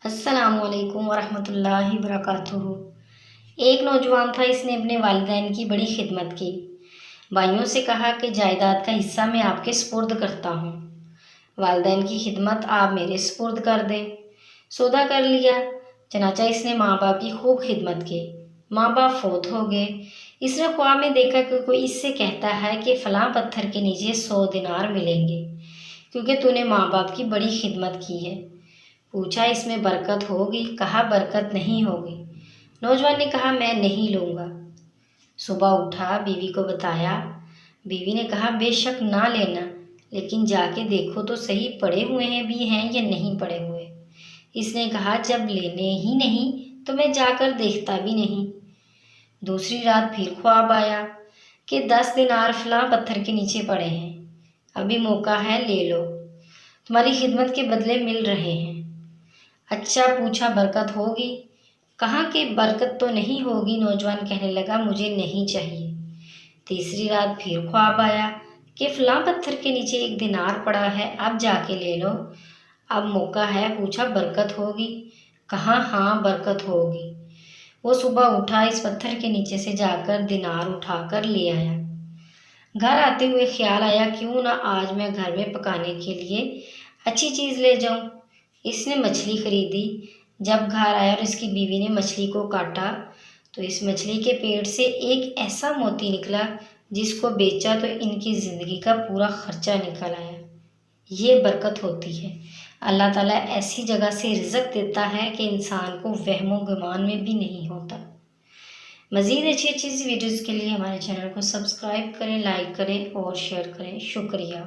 السلام علیکم ورحمۃ اللہ وبرکاتہ۔ ایک نوجوان تھا، اس نے اپنے والدین کی بڑی خدمت کی۔ بھائیوں سے کہا کہ جائیداد کا حصہ میں آپ کے سپرد کرتا ہوں، والدین کی خدمت آپ میرے سپرد کر دیں۔ سودا کر لیا۔ چنانچہ اس نے ماں باپ کی خوب خدمت کی۔ ماں باپ فوت ہو گئے۔ اس نے خواب میں دیکھا کہ کوئی اس سے کہتا ہے کہ فلاں پتھر کے نیچے 100 دینار ملیں گے، کیونکہ تو نے ماں باپ کی بڑی خدمت کی ہے۔ پوچھا اس میں برکت ہوگی؟ کہا برکت نہیں ہوگی۔ نوجوان نے کہا میں نہیں لوں گا۔ صبح اٹھا، بیوی کو بتایا۔ بیوی نے کہا بے شک نہ لینا، لیکن جا کے دیکھو تو صحیح پڑے ہوئے ہیں بھی ہیں یا نہیں پڑے ہوئے۔ اس نے کہا جب لینے ہی نہیں تو میں جا کر دیکھتا بھی نہیں۔ دوسری رات پھر خواب آیا کہ 10 دینار فلاں پتھر کے نیچے پڑے ہیں، ابھی موقع ہے، لے لو، تمہاری خدمت کے بدلے مل رہے ہیں۔ اچھا، پوچھا برکت ہوگی؟ کہا کہ برکت تو نہیں ہوگی۔ نوجوان کہنے لگا مجھے نہیں چاہیے۔ تیسری رات پھر خواب آیا کہ فلاں پتھر کے نیچے 1 دینار پڑا ہے، اب جا کے لے لو، اب موقع ہے۔ پوچھا برکت ہوگی؟ کہا ہاں برکت ہوگی۔ وہ صبح اٹھا، اس پتھر کے نیچے سے جا کر دینار اٹھا کر لے آیا۔ گھر آتے ہوئے خیال آیا کیوں نہ آج میں گھر میں پکانے کے لیے اچھی چیز لے جاؤں۔ اس نے مچھلی خریدی۔ جب گھر آیا اور اس کی بیوی نے مچھلی کو کاٹا تو اس مچھلی کے پیٹ سے ایک ایسا موتی نکلا جس کو بیچا تو ان کی زندگی کا پورا خرچہ نکل آیا۔ یہ برکت ہوتی ہے۔ اللہ تعالیٰ ایسی جگہ سے رزق دیتا ہے کہ انسان کو وہم و گمان میں بھی نہیں ہوتا۔ مزید اچھی ویڈیوز کے لیے ہمارے چینل کو سبسکرائب کریں، لائک کریں اور شیئر کریں۔ شکریہ۔